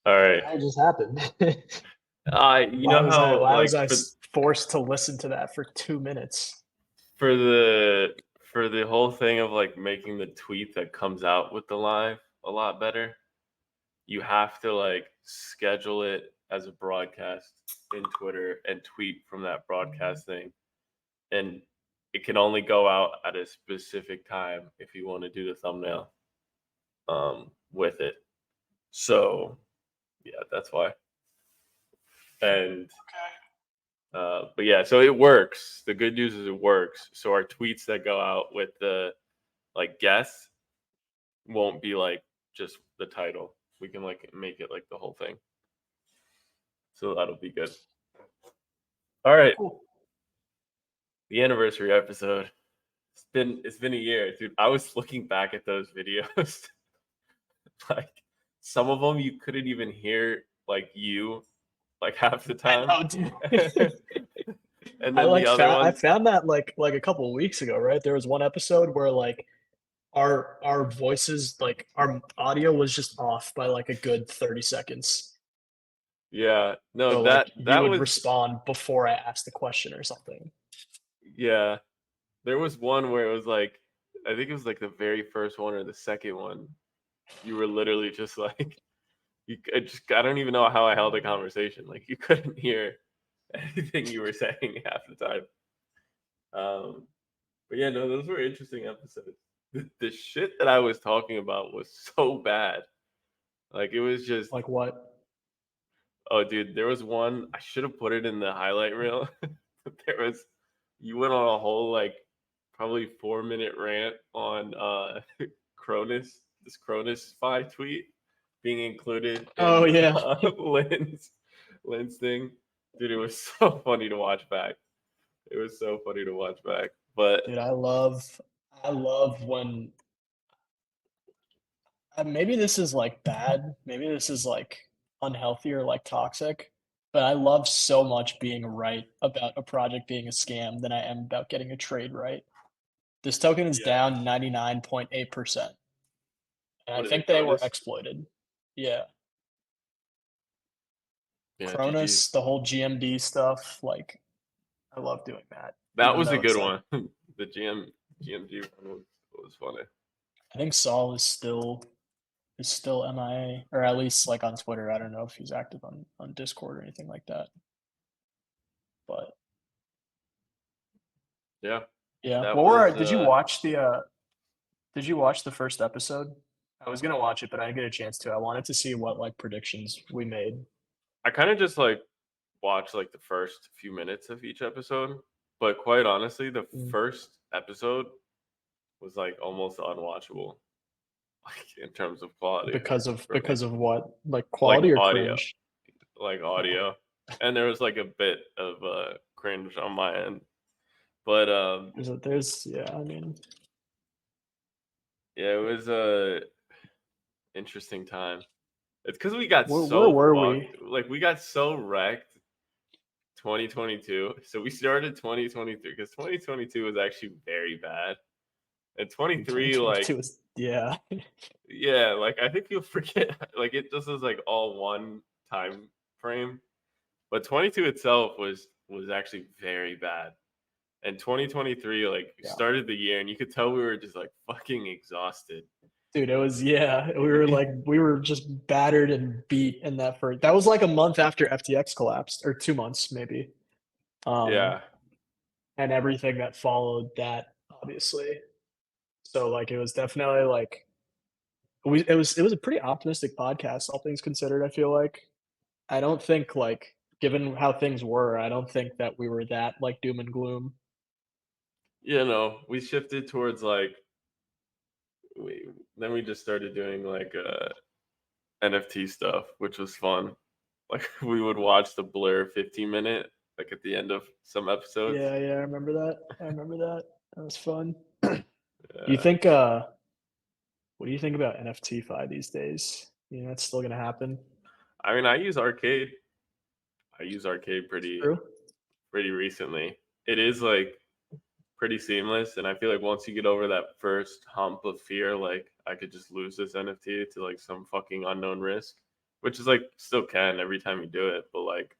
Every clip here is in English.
All right. That just happened. You know how Why was like I forced to listen to that for 2 minutes? for the for the whole thing of like making the tweet that comes out with the live a lot better, you have to like schedule it as a broadcast in Twitter and tweet from that broadcast thing. And it can only go out at a specific time if you want to do the thumbnail with it. So yeah, that's why. And but yeah, so it works. The good news is it works. So our tweets that go out with the like guests won't be like just the title. We can like make it like the whole thing. So that'll be good. All right, Cool. the anniversary episode. It's been a year, dude. I was looking back at those videos. Like some of them you couldn't even hear like you like half the I time. know, dude. And then the other I ones, found that like a couple of weeks ago, right? There was one episode where like our voices, like our audio was just off by like a good 30 seconds. yeah. No, So that like you that would was respond before I asked the question or something. yeah. There was one where it was like I think it was like the very first one or the second one. You were literally just like I don't even know how I held a conversation. Like you couldn't hear anything you were saying half the time. But yeah, no, those were interesting episodes. The shit that I was talking about was so bad. Like it was just, Like what? oh, dude, there was one I should have put it in the highlight reel. There was you went on a whole like probably 4 minute rant on Cronus, this Cronus spy tweet being included Oh in yeah. Lynn's thing. Dude, it was so funny to watch back. It was so funny to watch back. But Dude, I love when maybe this is like bad, maybe this is like unhealthy or like toxic, but I love so much being right about a project being a scam than I am about getting a trade right. This token is yeah, down 99.8%. And I what is it, think they were Cronus? exploited. Yeah. Yeah, GG's. Cronus, the whole GMD stuff, like I love doing that. That Even was a though good it's like one. The GMG one was funny. I think Saul is still MIA, or at least like on Twitter. I don't know if he's active on Discord or anything like that. But Yeah, yeah, that what were was did you watch the first episode? I was gonna watch it, but I didn't get a chance to. I wanted to see what like predictions we made. I kind of just like watched like the first few minutes of each episode, but quite honestly, the Mm. first episode was like almost unwatchable, like in terms of quality for me, Because of what? Like like quality or audio, cringe? like Oh, audio, and there was like a bit of cringe on my end, but there's yeah, I mean yeah, it was a interesting time. It's because we got where so were we? fucked, like we got so wrecked 2022. So we started 2023 because 2022 was actually very bad. And Dude, 23, like, 2022 is yeah. yeah, like I think you'll forget, like it just is like all one time frame. But 22 itself was actually very bad. And 2023, like we Yeah. started the year and you could tell we were just like fucking exhausted. Dude, it was yeah. We were just battered and beat in that first. That was like a month after FTX collapsed, or 2 months maybe. Um, Yeah. and everything that followed that, obviously. So like it was definitely like it was a pretty optimistic podcast, all things considered. I feel like I don't think like given how things were, I don't think that we were that like doom and gloom. You know, we shifted towards like we then we just started doing like NFT stuff, which was fun. Like we would watch the Blur 15 minute like at the end of some episodes. Yeah, yeah, I remember that. I remember that. That was fun. Do you Yeah. think what do you think about NFT fi these days? You know, it's still gonna happen. I mean, I use Arcade. I use Arcade It's pretty true. pretty recently. It is like pretty seamless, and I feel like once you get over that first hump of fear, like I could just lose this NFT to like some fucking unknown risk. which is like still can every time you do it, but like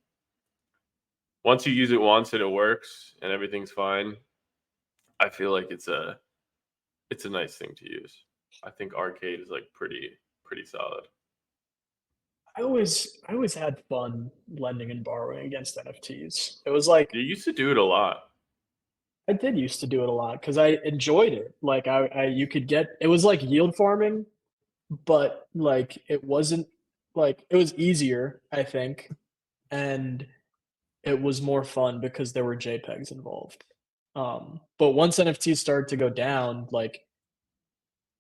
once you use it once and it works and everything's fine, I feel like it's a nice thing to use. I think arcade is like pretty solid. I always had fun lending and borrowing against NFTs. It was like You used to do it a lot. I did used to do it a lot because I enjoyed it. Like I you could get it was like yield farming, but like it wasn't like it was easier, I think, and it was more fun because there were JPEGs involved. But once NFTs started to go down, like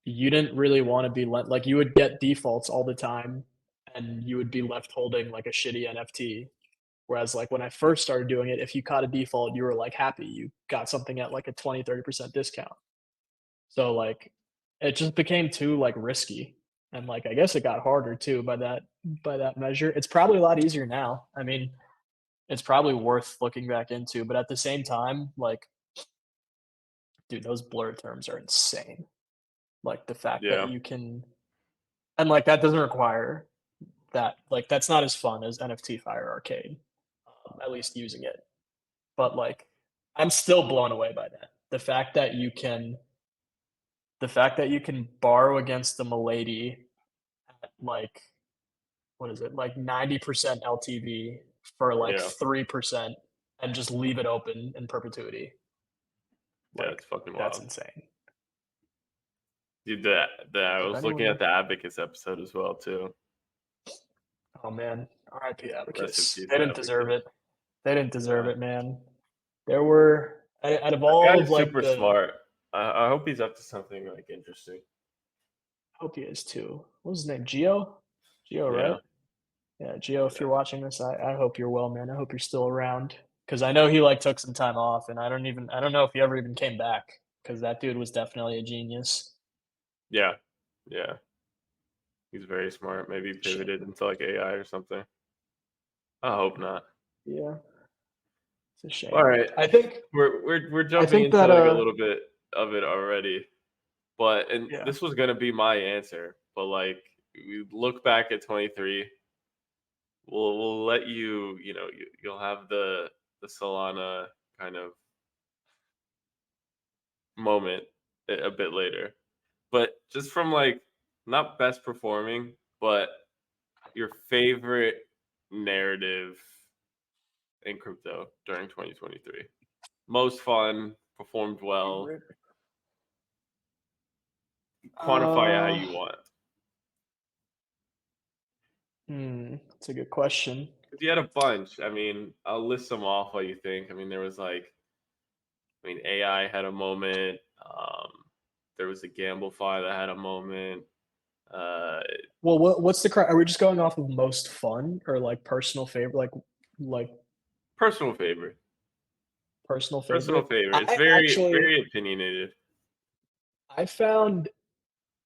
you didn't really want to be like you would get defaults all the time and you would be left holding like a shitty NFT. Whereas like when I first started doing it, if you caught a default, you were like happy. You got something at like a 20-30% discount. So like it just became too like risky. And like I guess it got harder too by that measure. It's probably a lot easier now. I mean, it's probably worth looking back into, but at the same time, like dude, those blur terms are insane. Like the fact that Yeah. you can and like that doesn't require that like that's not as fun as NFT Fire Arcade, at least using it. But like I'm still blown away by that. The fact that you can borrow against the Milady at like what is it, like 90% LTV for like Yeah. 3% and just leave it open in perpetuity. Yeah, Like it's fucking that's wild. insane. Dude, the I So if was looking at anyone the Abacus episode as well too. oh man, RIP Rest in Abacus. peace They to didn't deserve Abacus. it. They didn't deserve Yeah. it, man. There were out of That all of guy's like super the smart. I hope he's up to something like interesting. I hope he is too. What was his name? Geo? Geo, Yeah. right? Yeah, Geo, if Yeah. you're watching this, I hope you're well, man. I hope you're still around. Cause I know he like took some time off and I don't know if he ever even came back. Cause that dude was definitely a genius. Yeah. Yeah. He's very smart. Maybe Shame. pivoted into like AI or something. I hope not. Yeah, it's a All shame. right. We're I jumping think into that like a little bit of it already. But and yeah. this was gonna be my answer, but like we look back at 23, we'll let you, you'll have the Solana kind of moment a bit later. But just from like not best performing, but your favorite narrative in crypto during 2023. Most fun, performed well, Favorite. quantify it how Uh you want. that's a good question. Because you had a bunch. I mean, I'll list them off while you think. I mean, there was like, I mean, AI had a moment. There was a Gamblefy that had a moment. Uh, Well, what's the are we just going off of most fun or like personal favorite like personal favorite. personal Personal favorite? favorite. It's I very, actually very opinionated. I found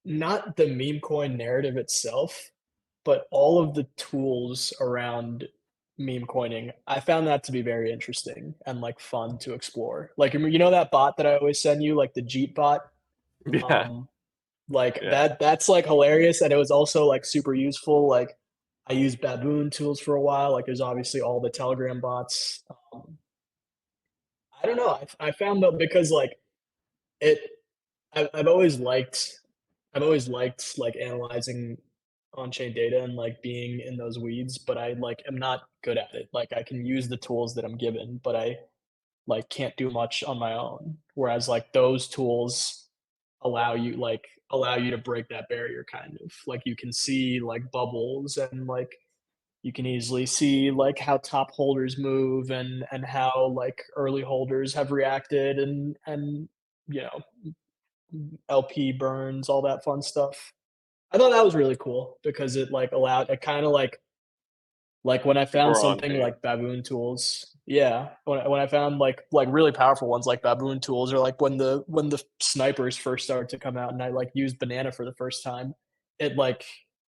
not the meme coin narrative itself, but all of the tools around meme coining, I found that to be very interesting and like fun to explore. Like you know that bot that I always send you, like the Jeet bot? Yeah, Um, like yeah, that's like hilarious and it was also like super useful. Like I used Baboon tools for a while. Like there's obviously all the Telegram bots. I don't know. I found that because like it I've always liked like analyzing on-chain data and like being in those weeds, but I like am not good at it. Like I can use the tools that I'm given, but I like can't do much on my own. Whereas like those tools allow you to break that barrier kind of. Like you can see like bubbles and like you can easily see like how top holders move and how like early holders have reacted and you know LP burns, all that fun stuff. I thought that was really cool because it like allowed it kind of like when I found or on something chain. like Baboon tools, yeah. When I found like really powerful ones like Baboon tools, or like when the snipers first started to come out, and I like used Banana for the first time, it like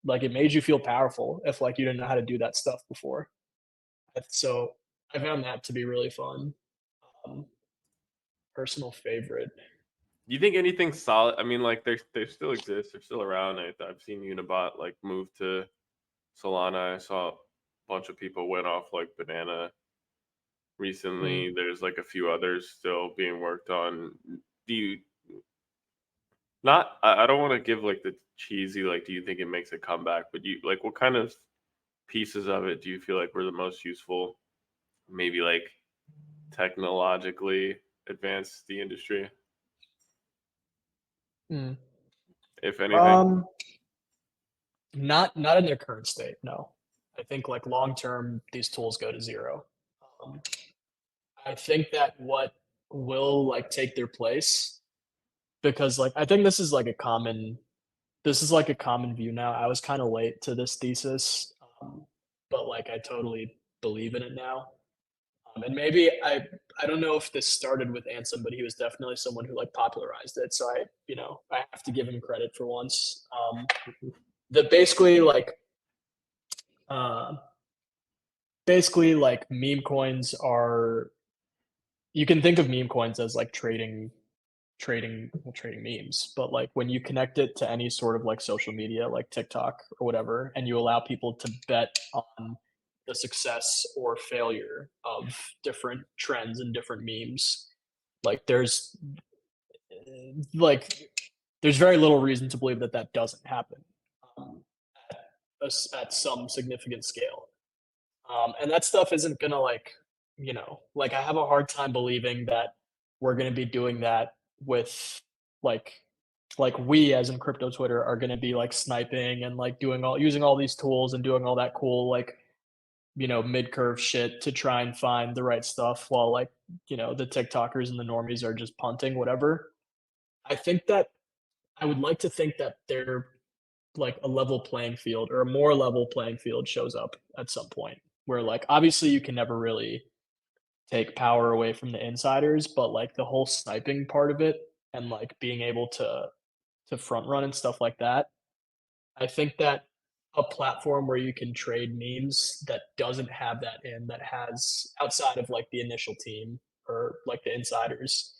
it made you feel powerful if like you didn't know how to do that stuff before. So I found that to be really fun. Um, personal favorite. Do you think anything solid? I mean, like they still exist. They're still around. I've seen Unibot like move to Solana. I saw a bunch of people went off like banana Mm. recently. There's like a few others still being worked on. Do you not? I don't want to give like the cheesy like. Do you think it makes a comeback? But you like what kind of pieces of it do you feel like were the most useful? Maybe like technologically advance the industry, Mm. if anything. Um, not in their current state, no. I think, like, long term, these tools go to 0. Um, I think that what will, like, take their place because, like, I think this is, like, a common view now. I was kinda late to this thesis, but, like, I totally believe in it now. And maybe I don't know if this started with Ansem, but he was definitely someone who, like, popularized it, so I have to give him credit for once. That basically, uh, meme coins are you can think of meme coins as, like, trading memes, but, like, when you connect it to any sort of, like, social media, like TikTok or whatever, and you allow people to bet on the success or failure of different trends and different memes, like, like, there's very little reason to believe that that doesn't happen, um, at some significant scale. And that stuff isn't gonna like I have a hard time believing that we're gonna be doing that with like we as in crypto Twitter are gonna be like sniping and like doing all using all these tools and doing all that cool like mid curve shit to try and find the right stuff while like the TikTokers and the normies are just punting whatever. I think that I would like to think that they're like a level playing field or a more level playing field shows up at some point where like obviously you can never really take power away from the insiders but like the whole sniping part of it and like being able to front run and stuff like that. I think that a platform where you can trade memes that doesn't have that has outside of like the initial team or like the insiders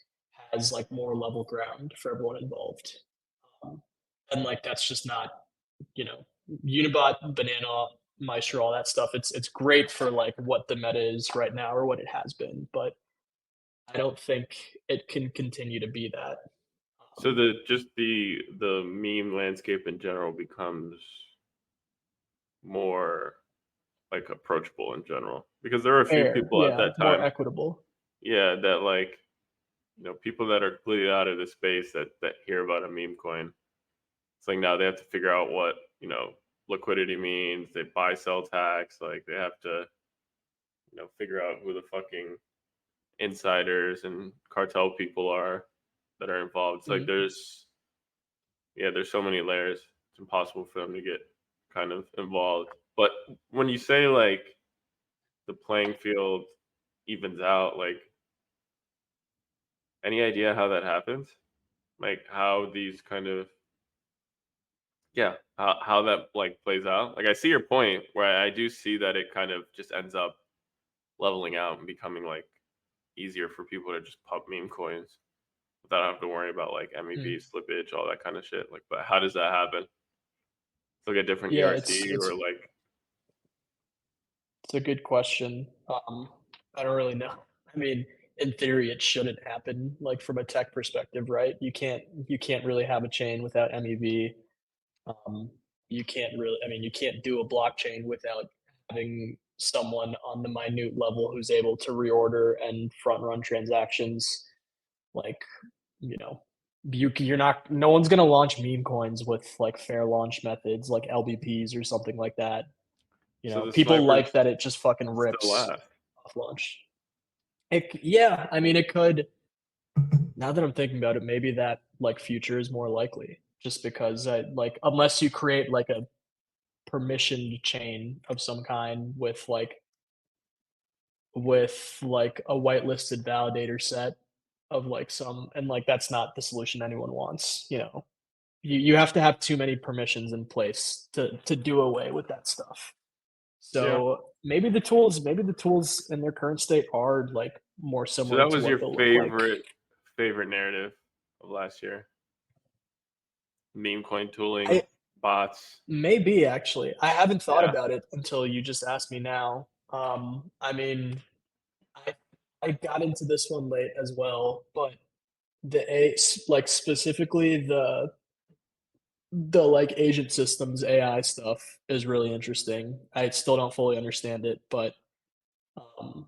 has like more level ground for everyone involved. um, and like that's just not you know, Unibot, Banana, Maestro, all that stuff. It's great for like what the meta is right now or what it has been, but I don't think it can continue to be that. So Um, the meme landscape in general becomes more like approachable in general because there are a few Fair, people at yeah, that more time, equitable. yeah, that like people that are completely out of the space that hear about a meme coin. It's like now they have to figure out what liquidity means. They buy sell tax. Like they have to figure out who the fucking insiders and cartel people are that are involved. It's like Mm. there's so many layers. It's impossible for them to get kind of involved. But when you say like the playing field evens out, like any idea how that happens? Like how these kind of yeah, how that like plays out? Like I see your point where I do see that it kind of just ends up leveling out and becoming like easier for people to just pump meme coins without having to worry about like MEV Mm. slippage, all that kind of shit. Like, but how does that happen? It's like a different Yeah, ERC or like it's a good question. I don't really know. I mean, in theory, it shouldn't happen. Like from a tech perspective, right? You can't really have a chain without MEV. Um, you can't really, I mean, you can't do a blockchain without having someone on the minute level who's able to reorder and front run transactions. Like, you know, you're not, no one's going to launch meme coins with like fair launch methods like LBPs or something like that. so the People snipers like that it just fucking still rips last. off launch. Yeah, I mean, it could, now that I'm thinking about it, maybe that like future is more likely just because like, unless you create like a permissioned chain of some kind with like a whitelisted validator set of like some and like that's not the solution anyone wants. You have to have too many permissions in place to do away with that stuff. Yeah. So maybe the tools in their current state are like more So similar that to was what your they'll look like. favorite narrative of last year. Meme coin tooling I bots. Maybe actually. I haven't thought Yeah, about it until you just asked me now. I mean, I I got into this one late as well, but like specifically the agent systems AI stuff is really interesting. I still don't fully understand it, but um,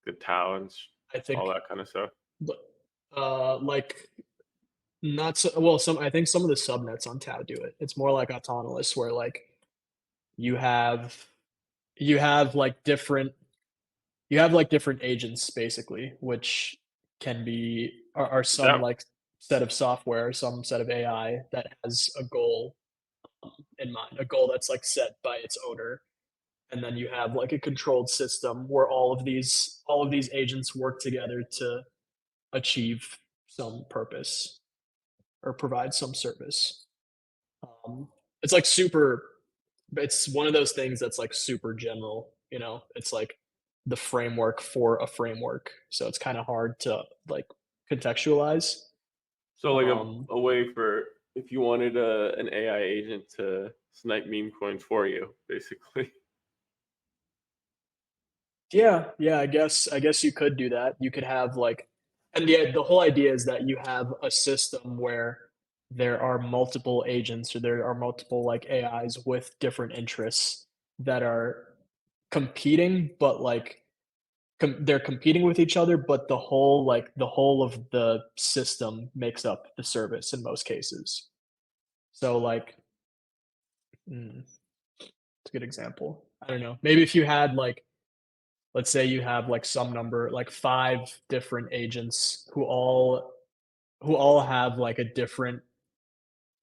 the talents, I all think that kind of stuff. but, like not so well. Some I think some of the subnets on Tau do it. It's more like autonomous, where like you have you have like different you have like different agents basically, which are Is some that like set of software, some set of AI that has a goal in mind, a goal that's like set by its owner. And then you have like a controlled system where all of these agents work together to achieve some purpose or provide some service. Um, it's like super. It's one of those things that's like super general. It's like the framework for a framework, so it's kind of hard to like contextualize. so like Um, a way for if you wanted an AI agent to snipe meme coins for you, basically. yeah, yeah. I guess you could do that. You could have like, and yeah, the whole idea is that you have a system where there are multiple agents or there are multiple like AIs with different interests that are competing, but like they're competing with each other, but the whole of the system makes up the service in most cases. So like, it's a good example. I don't know. Maybe if you had like, let's say you have like some number, like five different agents who all have like a different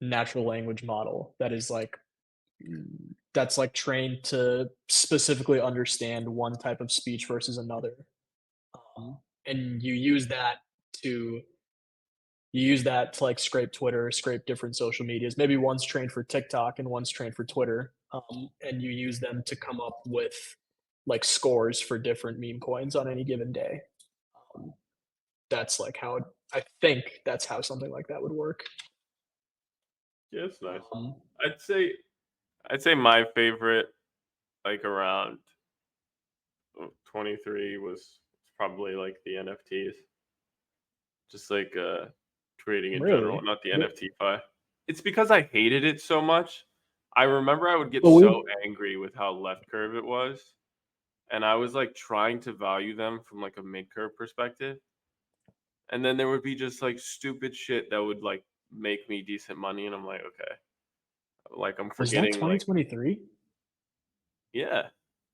natural language model that's like trained to specifically understand one type of speech versus another. And to you use that to like scrape Twitter, scrape different social medias. Maybe one's trained for TikTok and one's trained for Twitter. And you use them to come up with like scores for different meme coins on any given day. Um, that's like how I think that's how something like that would work. Yeah, it's nice. Um, I'd say I'd say my favorite, like around 23, was probably like the NFTs, just like trading in general, really? not the But, NFT fi. It's because I hated it so much. I remember I would get but we so angry with how left curve it was, and I was like trying to value them from like a mid curve perspective, and then there would be just like stupid shit that would like make me decent money, and I'm like, okay, like I'm was that forgetting like 2023? yeah,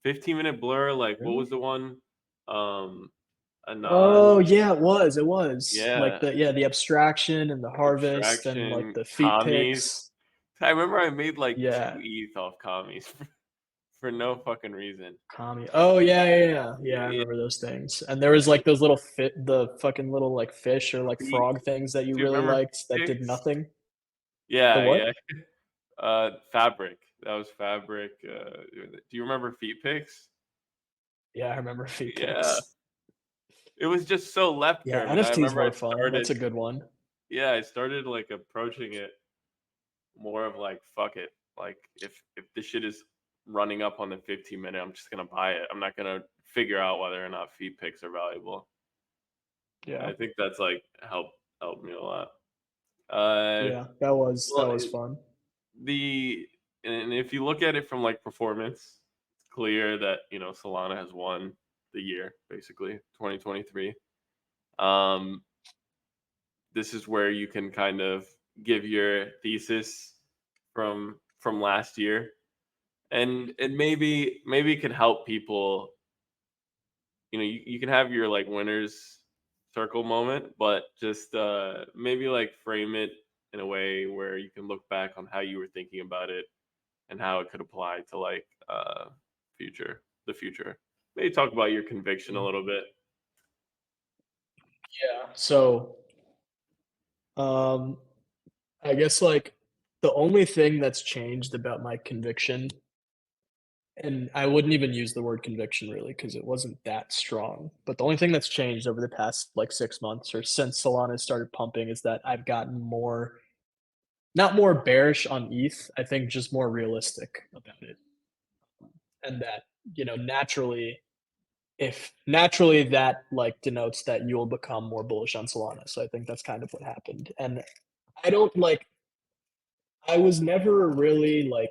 15-minute blur. Like what was Really? the one? Um, Oh Anon. yeah, it was. It was like Yeah, the abstraction and the harvest and like abstraction, the feet commies. picks. I remember I made like Yeah, 2 ETH off commies for no fucking reason. Kami. Oh yeah, yeah, yeah. Yeah, I Yeah, remember those things. And there was like those little the fucking little like fish or like feet. frog things that you Do you really remember liked that did Pix? nothing. The Yeah, yeah. what? Fabric. That was Fabric. Do you remember Feet Pix? Yeah, I remember feet Yeah. picks. It was just so left Yeah, curve, and I NFTs remember I were fun. That's started a good one. yeah, I started, like, approaching it more of like, "Fuck it." Like, if this shit is running up on the 15-minute, I'm just gonna buy it. I'm not gonna figure out whether or not Feet Picks are valuable. Yeah. I think that's, like, helped me a lot. Uh, Yeah, that was well, fun. the and if you look at it from like performance, it's clear that Solana has won the year basically 2023. Um, this is where you can kind of give your thesis from last year, and maybe it can help people. You can have your like winners circle moment, but just maybe like frame it in a way where you can look back on how you were thinking about it and how it could apply to like the future. Maybe talk about your conviction a Mm. little bit. Yeah. So, um, I guess like the only thing that's changed about my conviction, and I wouldn't even use the word conviction really because it wasn't that strong. But the only thing that's changed over the past like 6 months or since Solana started pumping is that I've gotten more not more bearish on ETH, I think just more realistic about it. And that, naturally, if naturally that like denotes that you'll become more bullish on Solana. So I think that's kind of what happened. And I don't like I was never really like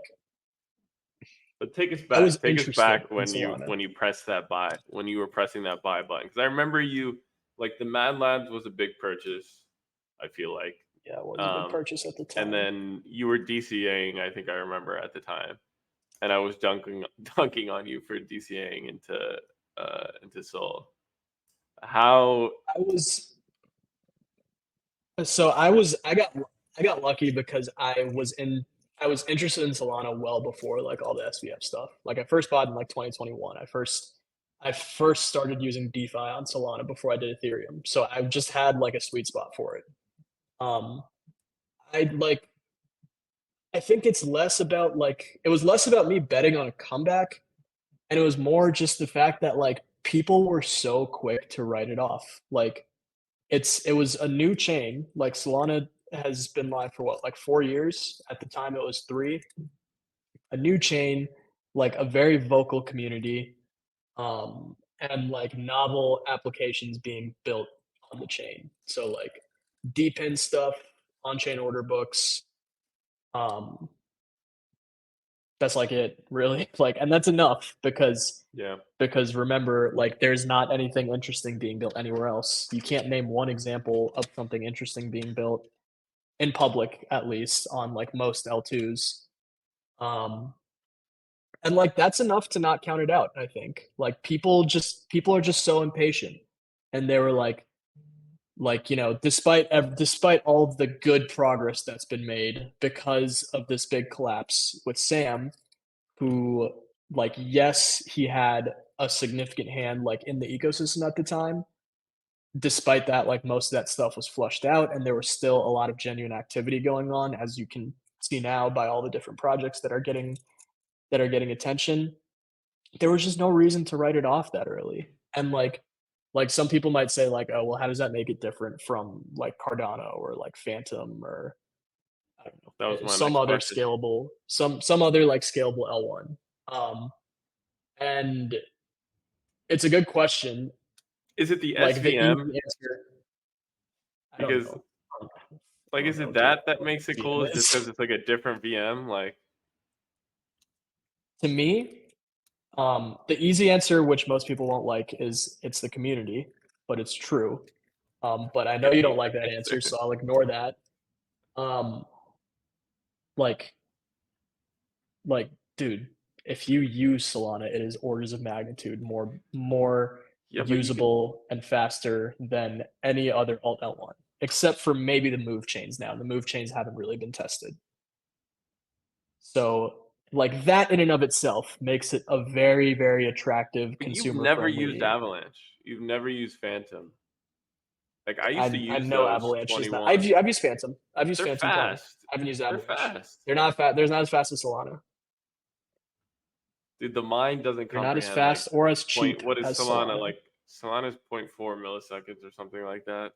But take us I was back. Take us interested back in when Solana. you pressed that buy, when you were pressing that buy button. Because I remember you, like, the Mad Labs was a big purchase. I feel like, Yeah, it was a big purchase at the and time. then you were DCAing. I think I remember at the time, and I was dunking on you for DCAing into Sol. How I was so I got lucky because I was interested in Solana well before like all the SVF stuff. Like I first bought in like 2021. I first started using DeFi on Solana before I did Ethereum. So I've just had like a sweet spot for it. Um I like I think it's less about like it was less about me betting on a comeback, and it was more just the fact that like people were so quick to write it off. Like it was a new chain. Like Solana has been live for what, like 4 years? At the time it was three. A new chain, like a very vocal community, and like novel applications being built on the chain. So like deep in stuff, on-chain order books. Um, that's like it, really. Like, and that's enough yeah, because remember, like, there's not anything interesting being built anywhere else. You can't name one example of something interesting being built in public, at least on like most L2s. Um, and like that's enough to not count it out, I think. Like people are just so impatient. And they were like, despite all of the good progress that's been made because of this big collapse with Sam, who, like, yes, he had a significant hand like in the ecosystem at the time. Despite that, like most of that stuff was flushed out, and there was still a lot of genuine activity going on, as you can see now by all the different projects that are getting attention. There was just no reason to write it off that early. And like some people might say like, oh well, how does that make it different from like Cardano or like Phantom or I don't know, that was my some next other question. scalable, some other like scalable L1. And it's a good question. Is it the Like the easy SVM? answer, I don't Because know. I like, don't is know, it dude. that What makes it cool? SVM Is just is. because it's like a different VM? Like, To me, the easy answer, which most people won't like, is it's the community, but it's true. But I know I you hate don't like that that answer, answer. so I'll ignore that. Um, like, like, dude, if you use Solana, it is orders of magnitude more Yeah, but you can. usable and faster than any other alt L1, except for maybe the move chains now. The move chains haven't really been tested. So, like, that in and of itself makes it a very, very attractive But you've consumer never used friendly. Avalanche. You've never used Phantom. Like, I used to I use know those Avalanche is not. 21. I've used Phantom. I've used They're Phantom plenty. fast. I haven't used They're Avalanche. fast. They're not fast. They're not as fast as Solana. Dude, the mind doesn't They're not as comprehend like fast or as point. cheap What is as Solana Solana. like? Solana's 0.4 milliseconds or something like that.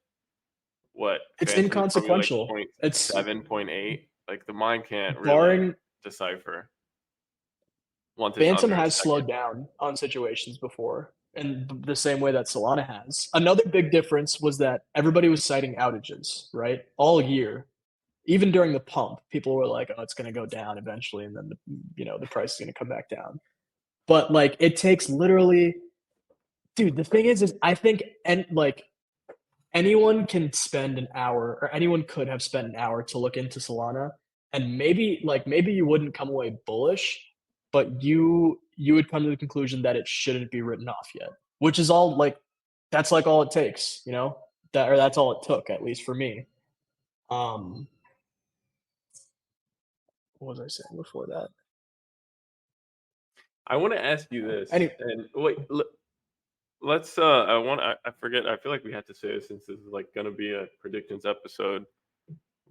What It's Phantom's probably like inconsequential. point It's 7, 0.8. Like the mind can't really barring decipher once it's Phantom under a has second. slowed down on situations before, in the same way that Solana has. Another big difference was that everybody was citing outages, right? All year. Even during the pump, people were like, "Oh, it's going to go down eventually, and then the price is going to come back down." But like, it takes literally, dude. The thing is I think, and like, anyone can spend an hour, or anyone could have spent an hour to look into Solana, and maybe you wouldn't come away bullish, but you would come to the conclusion that it shouldn't be written off yet, which is all like that's like all it takes, that's all it took, at least for me. Um, what was I saying before that? I want to ask you this, Anyway, and wait, let's. I forget. I feel like we had to say this since this is like going to be a predictions episode.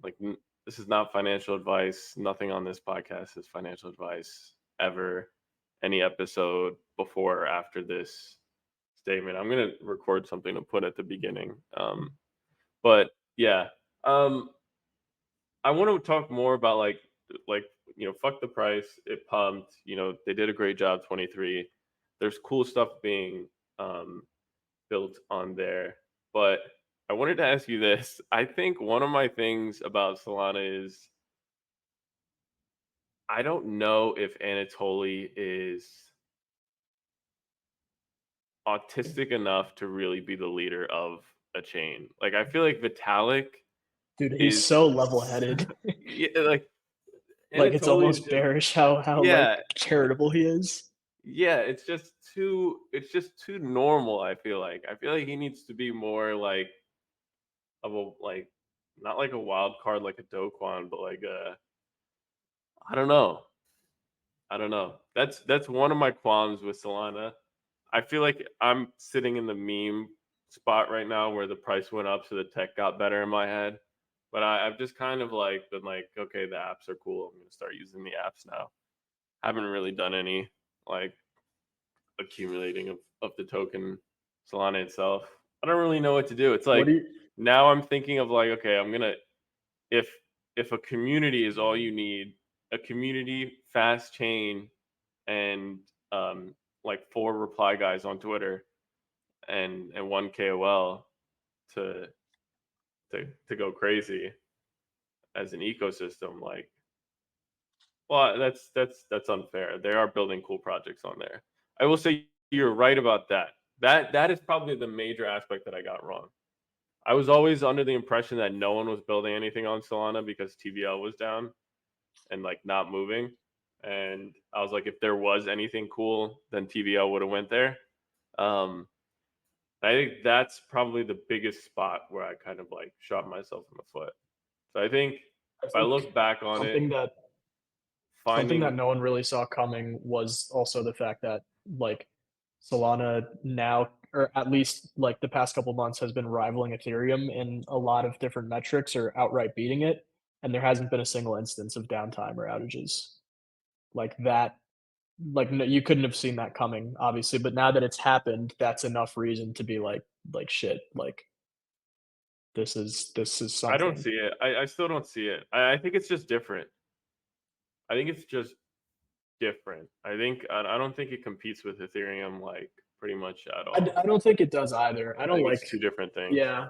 Like, this is not financial advice. Nothing on this podcast is financial advice ever. Any episode before or after this statement, I'm gonna record something to put at the beginning. But yeah, um, I want to talk more about like fuck the price. It pumped. They did a great job. 23. There's cool stuff being um, built on there, but I wanted to ask you this. I think one of my things about Solana is I don't know if Anatoly is autistic enough to really be the leader of a chain. Like I feel like Vitalik Dude, he's is so level-headed. yeah, like Like, it's Anatoly is almost just bearish how, yeah, like, charitable he is. yeah, it's just too normal, I feel like he needs to be more like of a like not like a wild card like a Doquan, but like a I don't know. I don't know. That's one of my qualms with Solana. I feel like I'm sitting in the meme spot right now where the price went up, so the tech got better in my head. But I've just kind of like been like, okay, the apps are cool. I'm gonna start using the apps now. Haven't really done any like accumulating of the token Solana itself. I don't really know what to do. It's What like do you now I'm thinking of like, okay, I'm gonna if if a community is all you need, a community fast chain and like 4 reply guys on Twitter and one KOL to to go crazy as an ecosystem, like well that's unfair. They are building cool projects on there. I will say you're right about that. That is probably the major aspect that I got wrong. I was always under the impression that no one was building anything on Solana because TVL was down and like not moving. And I was like, if there was anything cool, then TVL would have went there. Um, I think that's probably the biggest spot where I kind of like shot myself in the foot. So I think I if I think look back on it, something that something that finding no one really saw coming was also the fact that, like, Solana now, or at least, like, the past couple months, has been rivaling Ethereum in a lot of different metrics or outright beating it, and there hasn't been a single instance of downtime or outages. Like, that like, no, you couldn't have seen that coming, obviously, but now that it's happened, that's enough reason to be like, "Shit, like, this is I don't something." see it. I still don't see it. I think it's just different. I think it's just different. I don't think it competes with Ethereum like pretty much at I all. don't think it does either. I I don't think like it's two different things. yeah. I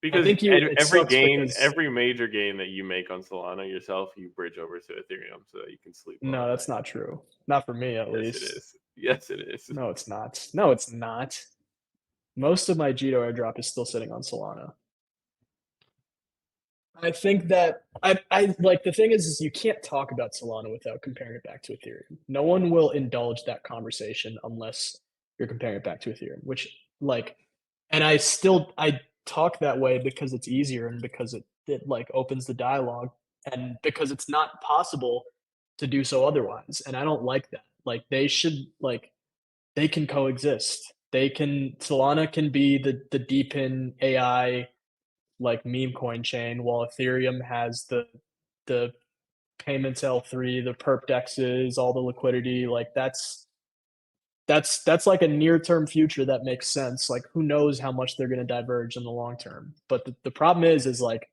Because think you it every sucks gain, because every major gain that you make on Solana yourself, you bridge over to Ethereum so that you can sleep well no, at that's night. not true. Not for me, at Yes, it least. is. Yes, it is. No, it's not. No, it's not. Most of my Jito airdrop is still sitting on Solana. I think that I like the thing is you can't talk about Solana without comparing it back to Ethereum. No one will indulge that conversation unless you're comparing it back to Ethereum, which like and I talk that way because it's easier and because it like opens the dialogue and because it's not possible to do so otherwise. And I don't like that. Like they should like they can coexist. They can Solana can be the deep in AI like meme coin chain, while Ethereum has the payments L3, the perp dexes, all the liquidity. Like that's like a near term future that makes sense. Like who knows how much they're going to diverge in the long term. But the problem is like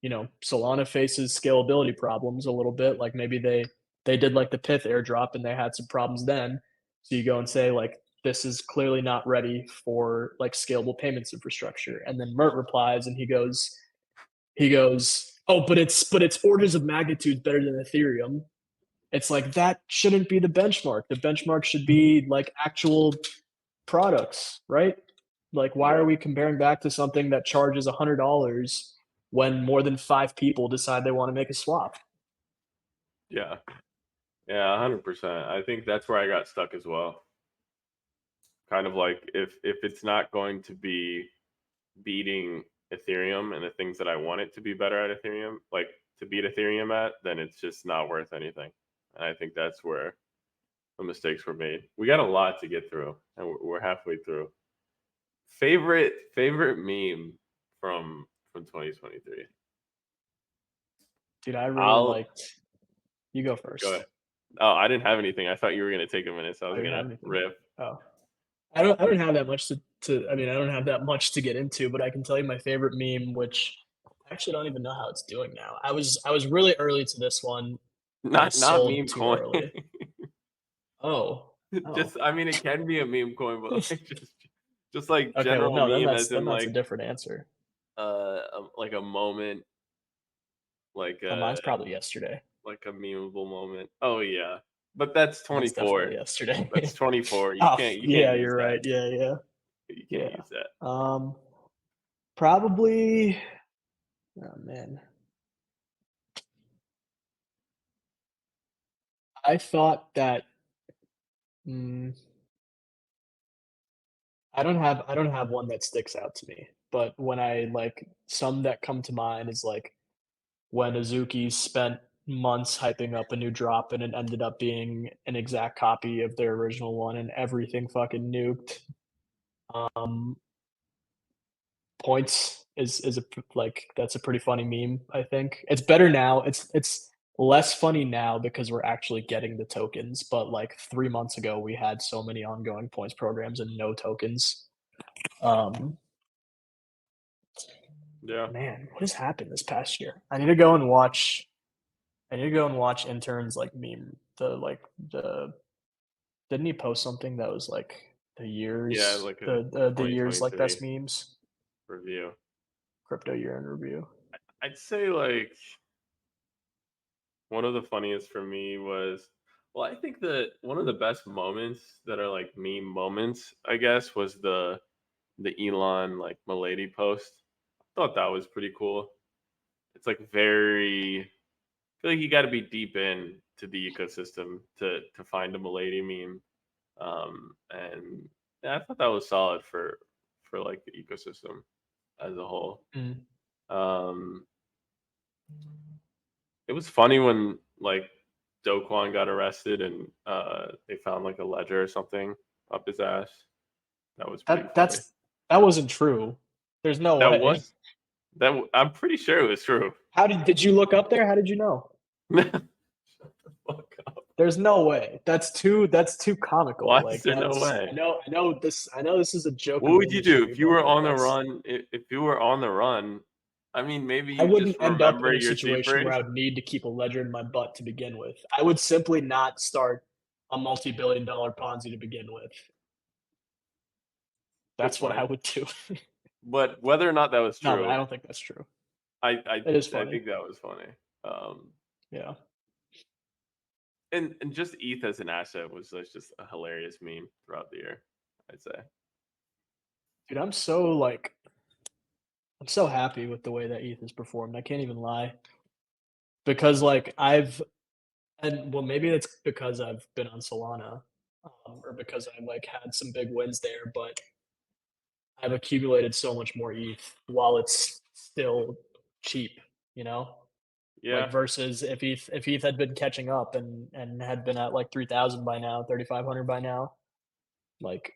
Solana faces scalability problems a little bit. Like maybe they did like the Pith airdrop and they had some problems then. So you go and say like this is clearly not ready for like scalable payments infrastructure. And then Mert replies and he goes, oh, but it's orders of magnitude better than Ethereum. It's like that shouldn't be the benchmark. The benchmark should be like actual products, right? Like, why are Yeah. we comparing back to something that charges $100 when more than 5 people decide they want to make a swap? Yeah. Yeah, 100%. I think that's where I got stuck as well. Kind of like if it's not going to be beating Ethereum and the things that I want it to be better at Ethereum, like to beat Ethereum at, then it's just not worth anything. And I think that's where the mistakes were made. We got a lot to get through, and we're halfway through. Favorite meme from 2023. Dude, I really I'll liked. You go go ahead. first. Oh, I didn't have anything. I thought you were gonna take a minute, so I Oh, was you didn't gonna have anything. riff. Oh, I don't have that much to. I mean, I don't have that much to get into, but I can tell you my favorite meme, which I actually don't even know how it's doing now. I was really early to this one, and I Not sold meme too coin. early. Oh. Just Oh. I mean, it can be a meme coin, but like just like Okay, well, general no, then meme, that's as then in that's a different answer. like a moment, like Mine's probably yesterday. a memeable moment. Oh yeah, but that's Mine's 24. definitely yesterday. That's 24. You Oh, can't yeah, use you're that. right. Yeah, yeah, You can't yeah. use that. Um, Probably. Oh man, I thought that. Mm, I don't have one that sticks out to me, but when I like some that come to mind is like when Azuki spent months hyping up a new drop and it ended up being an exact copy of their original one and everything fucking nuked. Um, Points is like that's a pretty funny meme, I think. It's better now. It's less funny now because we're actually getting the tokens, but like 3 months ago we had so many ongoing points programs and no tokens. Um, Yeah, Man, what has happened this past year? I need to go and watch interns like meme the didn't he post something that was like yeah, like a the year's like 2023 best memes, review. crypto year in review? I'd say like one of the funniest for me was, well, I think that one of the best moments that are like meme moments, I guess, was the Elon like Milady post. I thought that was pretty cool. It's like very, I feel like you got to be deep in to the ecosystem to find a Milady meme. And yeah, I thought that was solid for like the ecosystem as a whole. Mm. Um, it was funny when like Do Kwon got arrested and they found like a ledger or something up his ass. That was pretty That funny. that's that wasn't true. There's no That way. was I'm pretty sure it was true. How did you look up there? How did you know? Shut the fuck up. There's no way. That's too comical. Why is Like there no that's way? I know this is a joke What in the would you do industry, if you but were like on the that's run? If you were on the run, I mean, maybe I you wouldn't just end up remember in a your situation where I secrets. would need to keep a ledger in my butt to begin with. I would simply not start a multi-billion dollar Ponzi to begin with. Good That's what I point. would do. But whether or not that was No, but I true, don't think that's true. I It is I funny. think that was funny. Um, Yeah. and just ETH as an asset was just a hilarious meme throughout the year. I'd say. Dude, I'm so happy with the way that ETH has performed. I can't even lie. Because like well maybe it's because I've been on Solana, or because I like had some big wins there, but I've accumulated so much more ETH while it's still cheap, you know? Yeah, Like versus if ETH had been catching up and had been at like 3,000 by now, 3,500 by now, like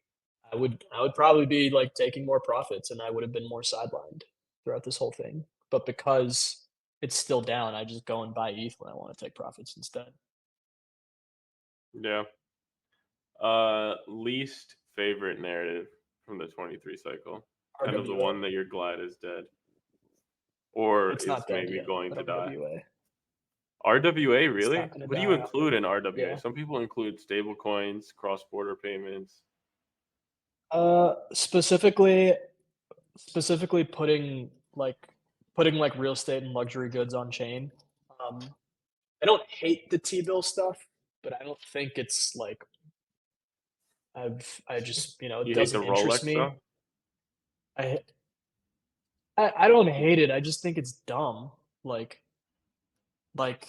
I would probably be like taking more profits and I would have been more sidelined throughout this whole thing. But because it's still down, I just go and buy ETH when I want to take profits instead. yeah. Least favorite narrative from the 23 cycle. Kind of the RWA. one that you're glad is dead or It's is not dead maybe yet, going but to die. RWA. RWA, It's really? not gonna What do you die. include in RWA? Yeah. Some people include stable coins, cross-border payments. Specifically putting like real estate and luxury goods on chain. Um, I don't hate the T-bill stuff, but I don't think it's like I just it You hate the doesn't interest Rolex me. stuff? I I don't hate it. I just think it's dumb. Like like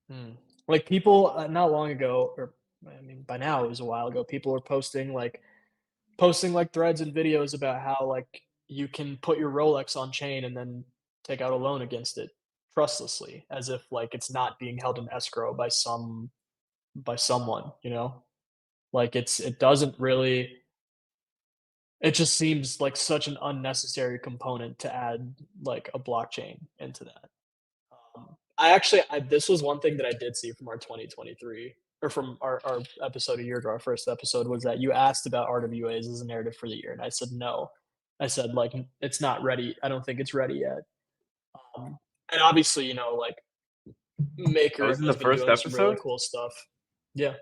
hmm. Like people not long ago, or I mean by now it was a while ago. People were posting like threads and videos about how like you can put your Rolex on chain and then take out a loan against it trustlessly, as if like it's not being held in escrow by someone, you know? Like it doesn't really it just seems like such an unnecessary component to add like a blockchain into that. This was one thing that I did see from our 2023 or from our episode a year ago, our first episode was that you asked about RWAs as a narrative for the year, and I said no. I said, like, it's not ready. I don't think it's ready yet. And obviously, like That Maker was in the has been first doing some really episode? cool stuff. Yeah,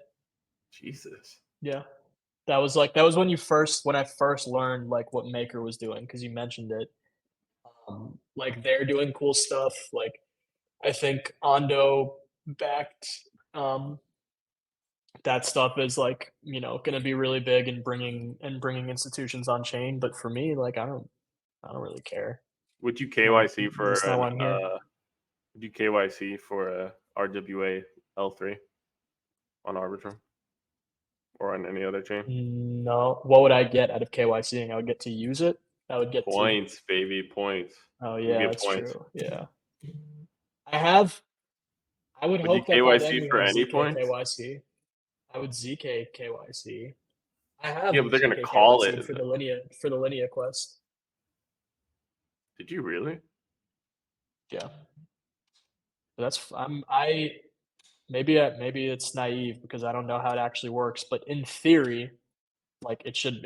Jesus. yeah. That was when I first learned like what Maker was doing because you mentioned it. Like they're doing cool stuff. Like I think Ondo backed um, that stuff is like going to be really big in bringing institutions on chain. But for me, like I don't really care. Would you No, KYC for that's not why I'm here. would you KYC for a RWA L3 on Arbitrum or on any other chain? No, what would I get out of KYCing? I would get to use it. I would get to. Points, baby, points. Oh You yeah, get that's points. true. Yeah, I have. I would Would you hope that by then KYC we for have any ZK points? KYC. I would ZK KYC. I Yeah, have but they're gonna ZK call it. KYC for the Linea quest. Did you really? Yeah, but that's maybe it's naive because I don't know how it actually works. But in theory, like it should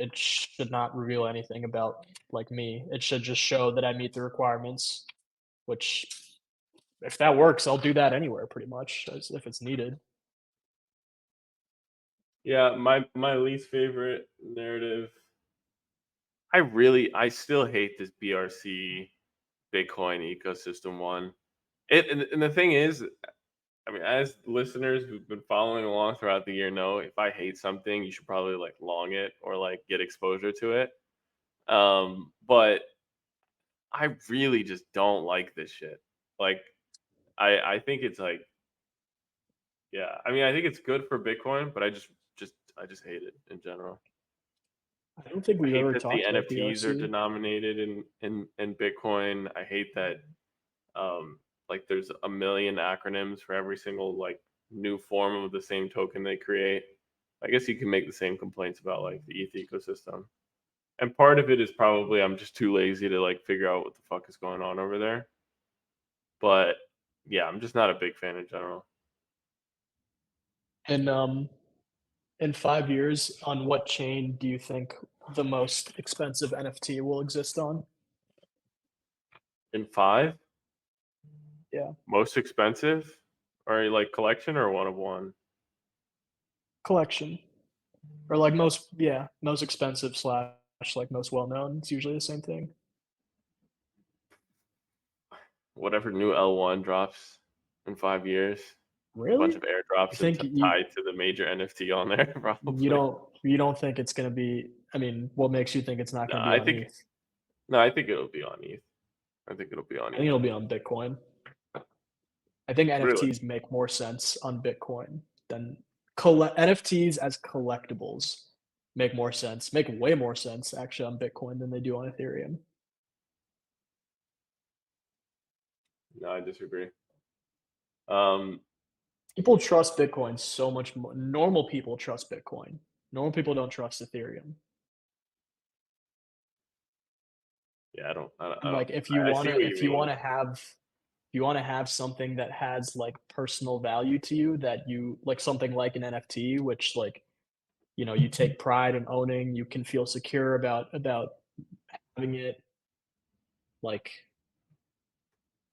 not reveal anything about like me. It should just show that I meet the requirements. Which, if that works, I'll do that anywhere pretty much as if it's needed. Yeah, my least favorite narrative. I still hate this BRC Bitcoin ecosystem one. And the thing is, I mean, as listeners who've been following along throughout the year know, if I hate something, you should probably like long it or like get exposure to it. But I really just don't like this shit. Like, I think it's like, yeah, I mean, I think it's good for Bitcoin, but I just hate it in general. I don't think I we've hate ever that the talked about NFTs are BRC. denominated in Bitcoin. I hate that like there's a million acronyms for every single like new form of the same token they create. I guess you can make the same complaints about like the ETH ecosystem. And part of it is probably I'm just too lazy to like figure out what the fuck is going on over there. But yeah, I'm just not a big fan in general. And in 5 years, on what chain do you think the most expensive NFT will exist on? In five, Yeah, most expensive or like collection or one of one? collection or like most expensive slash like most well known. It's usually the same thing. Whatever new L1 drops in 5 years. A bunch Really? of You airdrops and think tied to the major NFT on there, you probably. don't think it's gonna be? I mean, what makes you think it's not No, gonna be I on think ETH? no, I think it'll be on ETH. I think it'll be on I think ETH. it'll be on Bitcoin. I think Really? NFTs make more sense on Bitcoin than NFTs as collectibles make way more sense actually on Bitcoin than they do on Ethereum. No, I disagree. Um, People trust Bitcoin so much more. Normal people trust Bitcoin. Normal people don't trust Ethereum. yeah, And like I see what you mean. if you want to have something that has like personal value to you that you like something like an NFT which like you take pride in owning, you can feel secure about having it. Like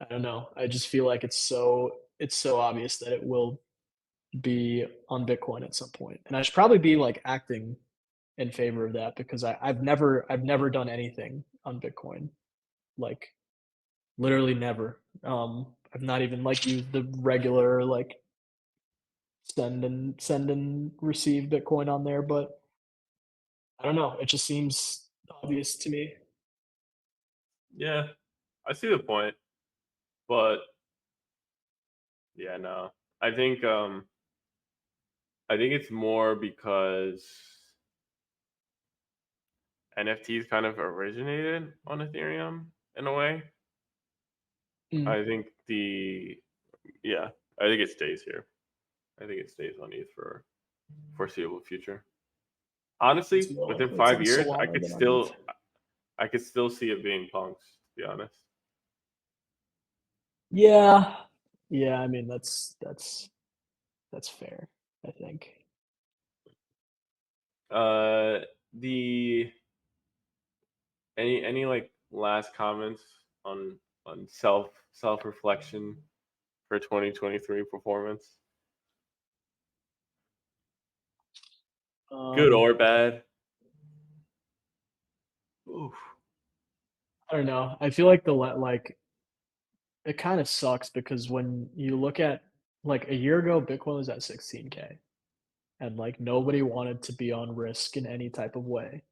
I don't know. I just feel like it's so obvious that it will be on Bitcoin at some point. And I should probably be like acting in favor of that because I've never done anything on Bitcoin. Like literally never. I've not even like used the regular like send and receive Bitcoin on there, but I don't know. It just seems obvious to me. Yeah, I see the point, but yeah, no. I think um I think it's more because NFTs kind of originated on Ethereum in a way. Mm. I think the yeah, I think it stays here. I think it stays on ETH for foreseeable future. Honestly, within It's on 5 years, Solana than on ETH. I could still see it being punks. To be honest, Yeah. Yeah, I mean that's fair, I think. uh, the Any like last comments on self reflection for 2023 performance? Good Um, or bad? oof, I don't know. I feel like like it kind of sucks because when you look at like a year ago, Bitcoin was at 16K, and like nobody wanted to be on risk in any type of way.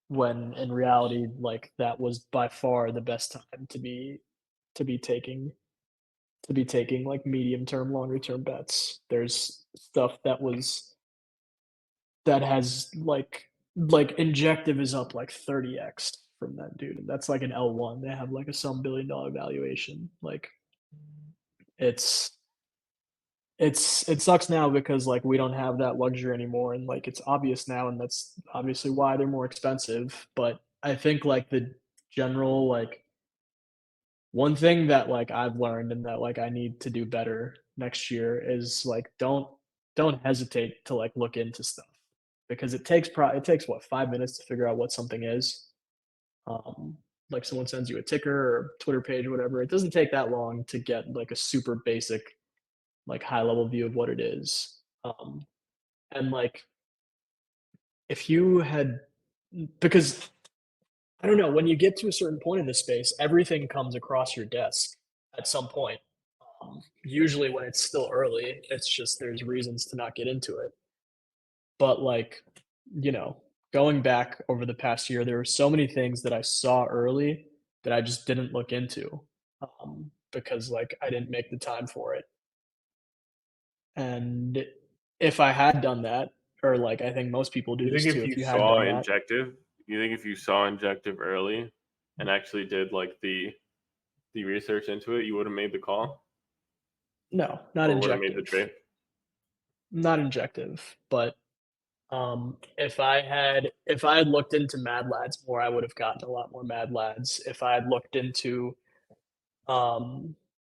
When in reality, like that was by far the best time to be taking like medium term, longer term bets. There's stuff that has like Injective is up like 30x from that dude. That's like an L1. They have like a some $1 billion valuation. Like it's it sucks now because like we don't have that luxury anymore and like it's obvious now and that's obviously why they're more expensive. But I think like the general like one thing that like I've learned and that like I need to do better next year is like don't hesitate to like look into stuff because it takes what 5 minutes to figure out what something is. Um, like someone sends you a ticker or Twitter page or whatever. It doesn't take that long to get like a super basic like high level view of what it is. And like if you had because I don't know, when you get to a certain point in this space, everything comes across your desk at some point. Usually when it's still early, it's just there's reasons to not get into it. But like, you know, going back over the past year, there were so many things that I saw early that I just didn't look into because like I didn't make the time for it. And if I had done that, or like I think most people do You think this too, if if you you had saw done that, Injective, you think if you saw Injective early and actually did like the research into it, you would have made the call no, not or would have made the injective, trade? not injective, but if I had looked into Mad Lads more, I would have gotten a lot more Mad Lads. If I had looked into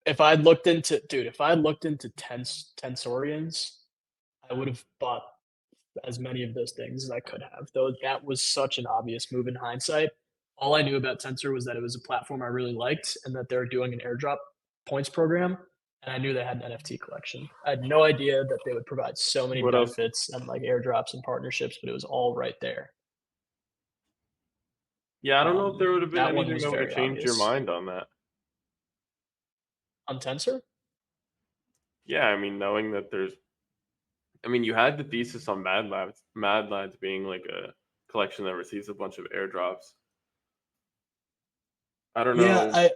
if I had looked into dude, if I had looked into tensorians, I would have bought as many of those things as I could have. Though that was such an obvious move in hindsight. All I knew about Tensor was that it was a platform I really liked and that they're doing an airdrop points program. And I knew they had an NFT collection. I had no idea that they would provide so many What else? benefits and like airdrops and partnerships, but it was all right there. Yeah, I don't know if there would have been That one anything was that would have very changed your obvious. mind on that. On Tensor? Yeah, I mean, knowing that I mean, you had the thesis on Mad Lads being like a collection that receives a bunch of airdrops. I don't Yeah, know. I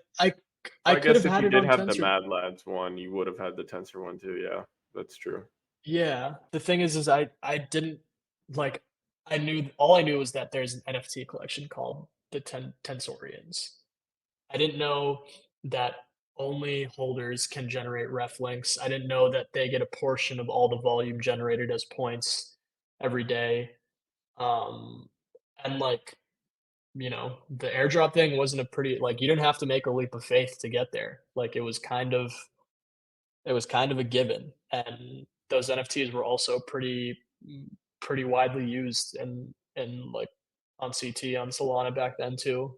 I could have guess if had you it did on have the Tensor. Mad Lads one, you would have had the Tensor one too. Yeah, that's true. Yeah, the thing is I didn't like I knew all I knew was that there's an NFT collection called the Tensorians. I didn't know that only holders can generate ref links. I didn't know that they get a portion of all the volume generated as points every day. Um, and like, you know, the airdrop thing wasn't a pretty like you didn't have to make a leap of faith to get there. Like it was kind of a given, and those NFTs were also pretty widely used and like on CT on Solana back then too.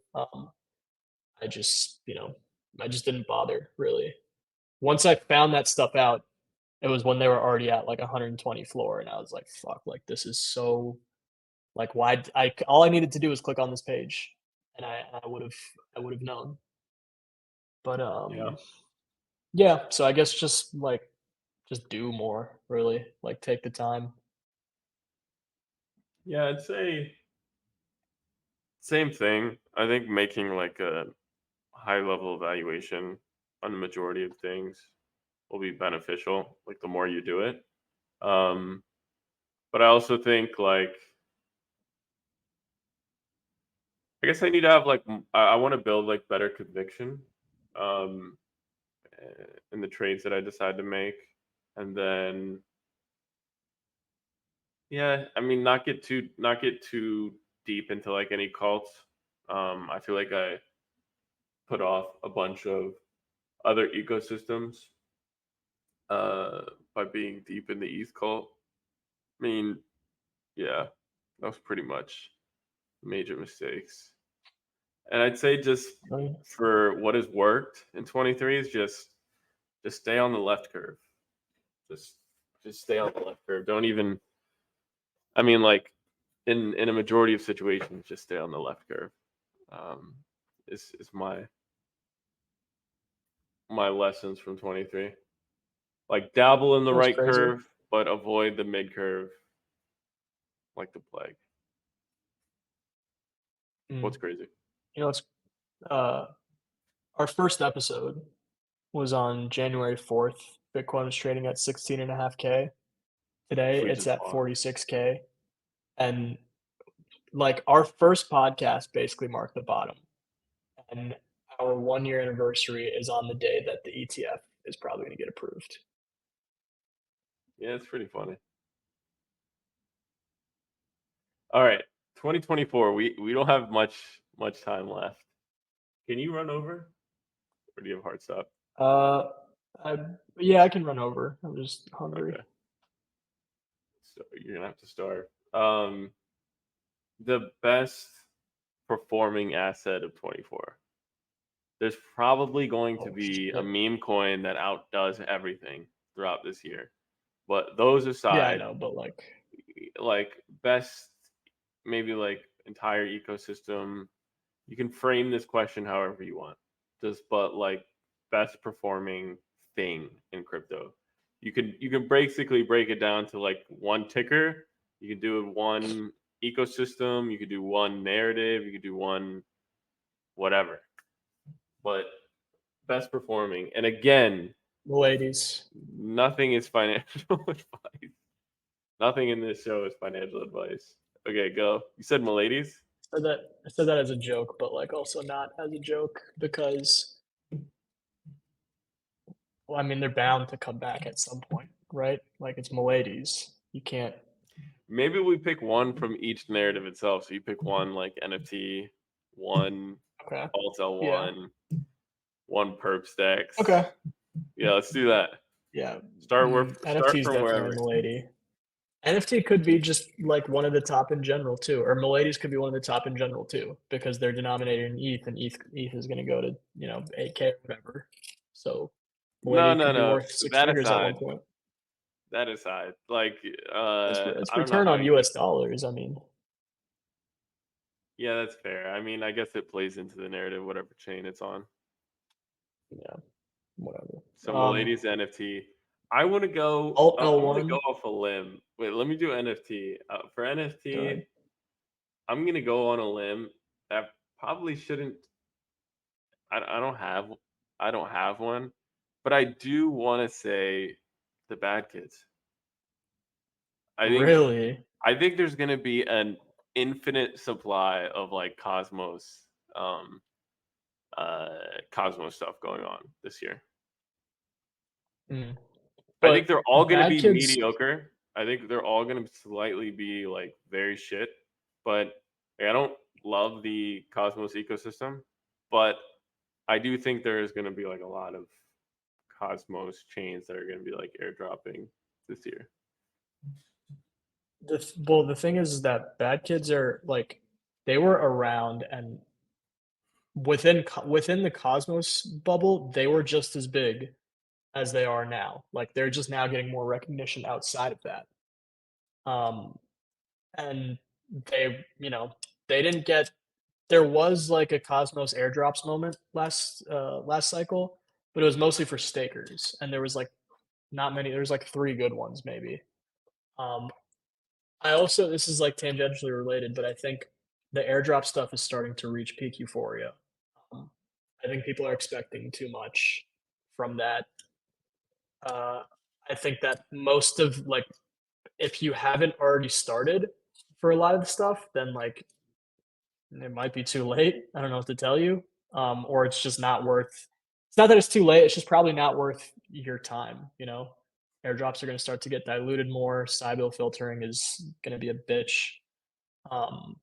I just you know I just didn't bother really. Once I found that stuff out, it was when they were already at like 120 floor, and I was like, "Fuck! Like this is so like why I all I needed to do was click on this page, and I would have known." But Yeah, yeah. So I guess just do more really, like take the time. yeah, I'd say same thing. I think making like a high level evaluation on the majority of things will be beneficial. Like the more you do it, um, but I also think like I guess I need to have like I want to build like better conviction um, in the trades that I decide to make, and then yeah, I mean not get too deep into like any cults. I feel like I put off a bunch of other ecosystems uh, by being deep in the ETH cult. I mean, yeah, that was pretty much major mistakes. And I'd say just Really? for what has worked in 23 is just stay on the left curve. Just just stay on the left curve. Don't even I mean like in a majority of situations just stay on the left curve. Um is my lessons from 23. Like dabble in the That's right crazy. curve, but avoid the mid curve like the plague. Mm. What's crazy? You know, it's uh, our first episode was on January 4th. Bitcoin was trading at 16.5K. Today Sweet it's as at fuck. 46K. And like our first podcast basically marked the bottom. And our 1 year anniversary is on the day that the ETF is probably going to get approved. Yeah, it's pretty funny. All right, 2024. We don't have much time left. Can you run over, or do you have hard stop? Uh, I, yeah, I can run over. I'm just hungry. Okay, so you're gonna have to start. The best performing asset of 24. There's probably going to Oh be a shit. meme coin that outdoes everything throughout this year. But those Yeah, I aside, know, but like, like best maybe like entire ecosystem, you can frame this question however you want. Just but like best performing thing in crypto. You can basically break it down to like one ticker. You can do one ecosystem, you could do one narrative, you could do one whatever. But best performing. And again, ladies. nothing is financial advice. Nothing in this show is financial advice. Okay, go. You said Miladies? I said that as a joke, but like also not as a joke because well, I mean they're bound to come back at some point, right? Like it's Milady's. You can't. Maybe we pick one from each narrative itself. So you pick one like NFT, one Okay. alt Yeah. L1, one perp stacks. Okay. Yeah, let's do that. Yeah. Start NFT is from definitely wherever. Milady. NFT could be just like one of the top in general too, or Milady's could be one of the top in general too, because they're denominated in ETH, and ETH is going to go to 8K or whatever. So No, Milady no, could be no. worth six That figures at one aside, point. that aside, like It's I don't know return how on you. US dollars. I mean, Yeah, that's fair. I mean, I guess it plays into the narrative, whatever chain it's on. yeah, whatever. So Milady's NFT. I want to go. Alt I'm gonna go L1. off a limb. Wait, let me do NFT. For Go NFT, ahead. I'm gonna go on a limb that probably shouldn't. I don't have. I don't have one, but I do want to say the bad kids. I think. Really? I think there's gonna be an infinite supply of like um, Cosmos stuff going on this year. Mm. I think But they're all going to bad be kids. mediocre. I think they're all going to slightly be like very shit. But like, I don't love the Cosmos ecosystem, but I do think there is going to be like a lot of Cosmos chains that are going to be like airdropping this year. Well, the thing is that bad kids are like they were around, and within the Cosmos bubble, they were just as big as they are now. Like they're just now getting more recognition outside of that. Um, and they, they didn't get. There was like a Cosmos airdrops moment last cycle, but it was mostly for stakers, and there was like not many. There was like three good ones maybe. Um, I also this is like tangentially related, but I think the airdrop stuff is starting to reach peak euphoria. Um, I think people are expecting too much from that. Uh, I think that most of like if you haven't already started for a lot of the stuff, then like it might be too late. I don't know what to tell you. Or it's just not worth. It's not that it's too late. It's just probably not worth your time. Airdrops are going to start to get diluted more. Cybil filtering is going to be a bitch. Um,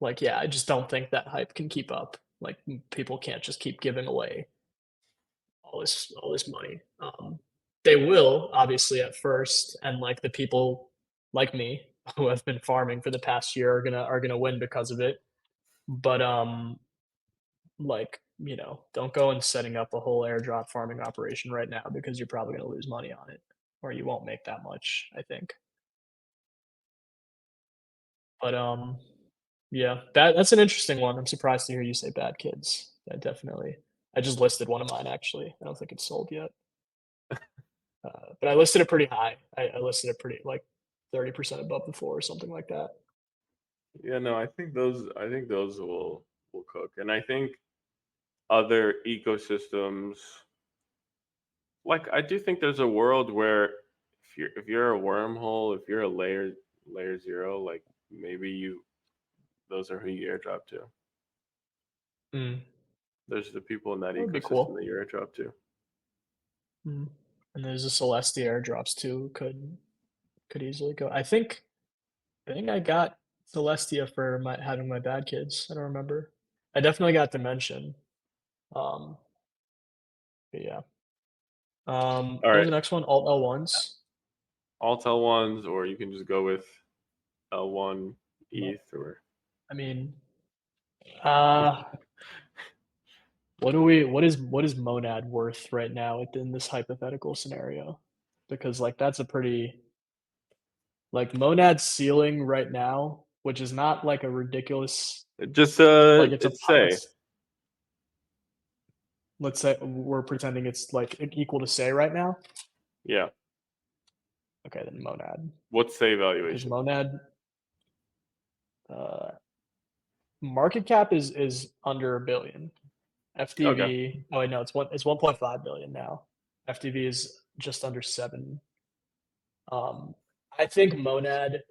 like, yeah, I just don't think that hype can keep up. Like, people can't just keep giving away all this money. They will obviously at first, and like the people like me who have been farming for the past year are gonna win because of it. But like, don't go and setting up a whole airdrop farming operation right now because you're probably gonna lose money on it, or you won't make that much, I think. But yeah, that's an interesting one. I'm surprised to hear you say bad kids. That definitely. I just listed one of mine actually. I don't think it's sold yet, but I listed it pretty high. I listed it pretty like 30% above the floor or something like that. Yeah, no, I think those will cook. And I think other ecosystems, like I do think there's a world where if you're a wormhole, if you're a layer zero, like maybe you those are who you airdrop to. Mm, Those are the people in that that would be ecosystem that cool. you airdrop to. Mm. And there's a Celestia airdrops too. Could easily go. I think I got Celestia for my having my bad kids. I don't remember. I definitely got Dimension. Um, but yeah. All What was right, the next one? Alt L1s. Alt L1s, or you can just go with L1 Mo- ETH or I mean, uh, what is Monad worth right now within this hypothetical scenario? Because like that's a pretty like Monad's ceiling right now, which is not like a ridiculous just like it's a it's say it's let's say we're pretending it's like equal to say right now. yeah. Okay, then Monad. What's say Because valuation? Monad uh market cap is under a billion. Okay, FTV, oh wait, no, it's 1.5 billion now. FTV is just under 7. Um I think Monad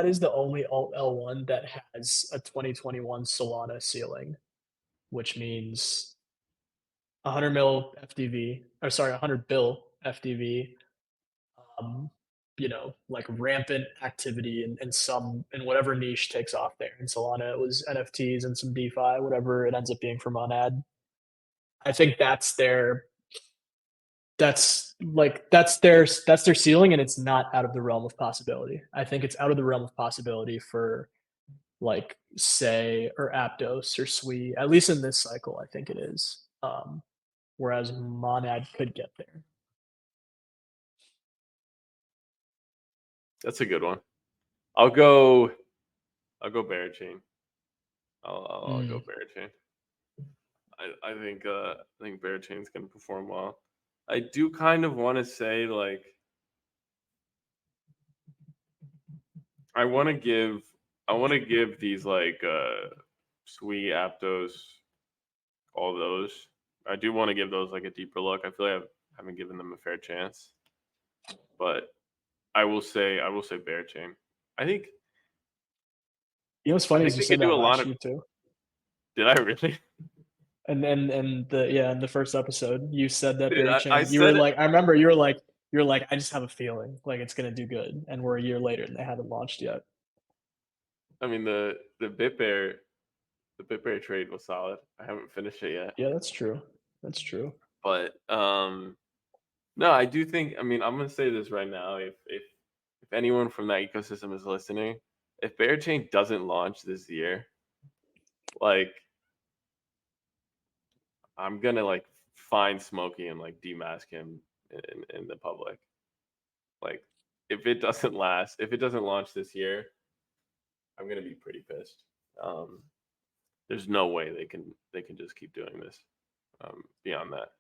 is the only alt L1 that has a 2021 Solana ceiling, which means 100 mil FTV, or sorry, 100 bill FTV, um, like rampant activity in some in whatever niche takes off there. In Solana, it was NFTs and some DeFi, whatever it ends up being for Monad. I think that's their ceiling, and it's not out of the realm of possibility. I think it's out of the realm of possibility for like Say or Aptos or Sui, at least in this cycle. I think it is. Whereas Monad could get there. that's a good one. I'll go. I'll go Barachain. I'll go Mm. Barachain. I think Barachain's gonna perform well. I do kind of want to say like I want to give I want to give these like Sui Aptos, all those. I do want to give those like a deeper look. I feel like I haven't given them a fair chance, but I will say Barachain. I think What's I funny think is you they could said do that a lot last of. year too. Did I really? And in the first episode, you said that Dude, Bear I Chain. You were said like, I remember you were like, I just have a feeling like it's gonna do good, and we're a year later and they haven't launched yet. I mean the BitBear trade was solid. I haven't finished it yet, Yeah, that's true. That's true. but no, I do think. I mean, I'm gonna say this right now. If anyone from that ecosystem is listening, if Bearchain doesn't launch this year, like I'm gonna like find Smokey and like demask him in the public. Like if it doesn't launch this year, I'm gonna be pretty pissed. Um, there's no way they can just keep doing this. Beyond that,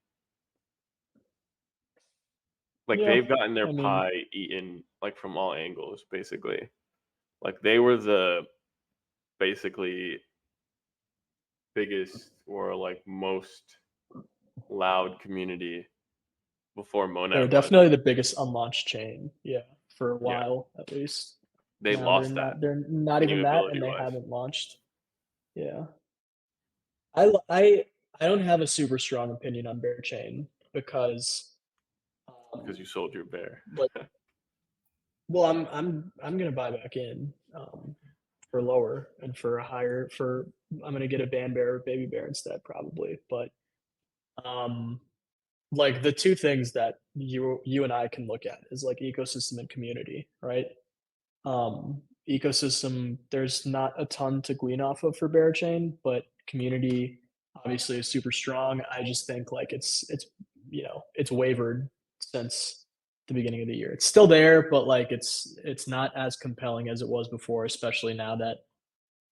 like Yeah, they've gotten their I mean, pie eaten like from all angles, basically. Like they were the basically biggest or like most loud community before they were Monad was. definitely the biggest unlaunched chain. Yeah, for a Yeah, while at least. they Now they're lost that not. They're not even that, memeability and they wise haven't launched. Yeah, I don't have a super strong opinion on Bear Chain because because um, you sold your bear. like well, I'm gonna buy back in for lower and for a higher for I'm gonna get a Ban Bear or Baby Bear instead probably. But um, like the two things that you and I can look at is like ecosystem and community, right? Um, ecosystem, there's not a ton to glean off of for Berachain, but community obviously is super strong. I just think like it's it's wavered since the beginning of the year. It's still there, but like it's not as compelling as it was before, especially now that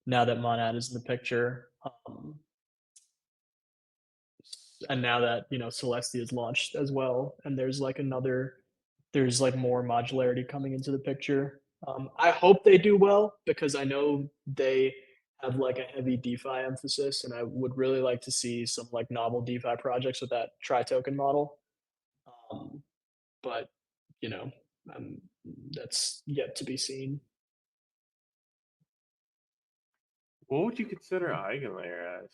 Monad is in the picture. And now that Celestia is launched as well, and there's like more modularity coming into the picture. I hope they do well because I know they have like a heavy DeFi emphasis, and I would really like to see some like novel DeFi projects with that tri-token model. Um, but you know, um, that's yet to be seen. What would you consider Eigenlayer as?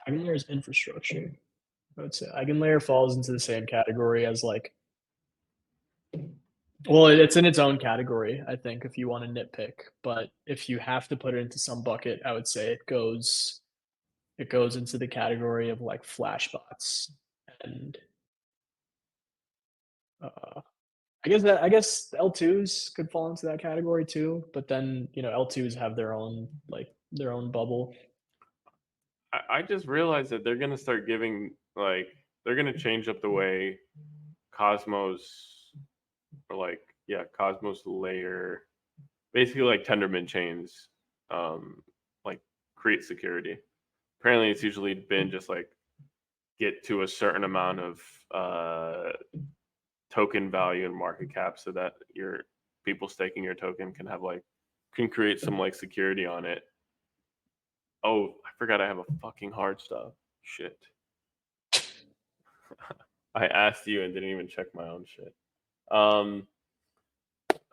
Eigenlayer is infrastructure. I would say Eigenlayer falls into the same category as like, well, it's in its own category, I think, if you want to nitpick. But if you have to put it into some bucket, I would say it goes into the category of like flashbots, and uh, I guess L2s could fall into that category too. But then L2s have their own bubble. I just realized that they're gonna start giving like they're gonna change up the way Cosmos or like yeah Cosmos layer basically like Tendermint chains like create security. Apparently, it's usually been just like get to a certain amount of token value and market cap so that your people staking your token can create some like security on it. Oh, I forgot I have a fucking hard stop. Shit. I asked you and didn't even check my own shit. Um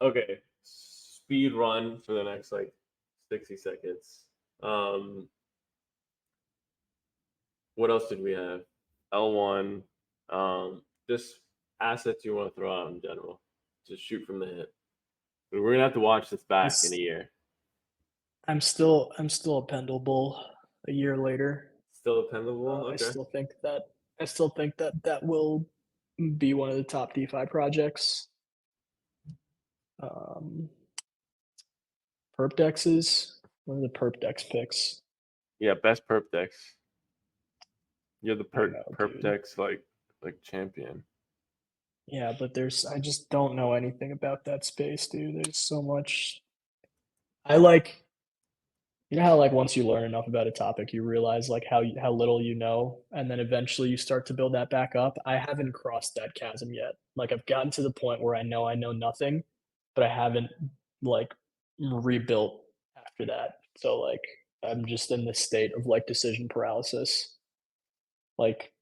okay. Speed run for the next like 60 seconds. What else did we have? L1. Just assets you want to throw out in general. Just shoot from the hip. We're gonna have to watch this back in a year. I'm still a Pendle bull a year later. Still dependable. I Okay. still think that will be one of the top DeFi projects. Um, Perp dexes. One of the perp dex picks? Yeah, best perp decks. You're the I don't know, perp dude. decks like champion. Yeah, but I just don't know anything about that space, dude. There's so much. I like, how like once you learn enough about a topic, you realize like how little you know, and then eventually you start to build that back up. I haven't crossed that chasm yet. Like I've gotten to the point where I know nothing, but I haven't like rebuilt after that. So like I'm just in this state of like decision paralysis. Like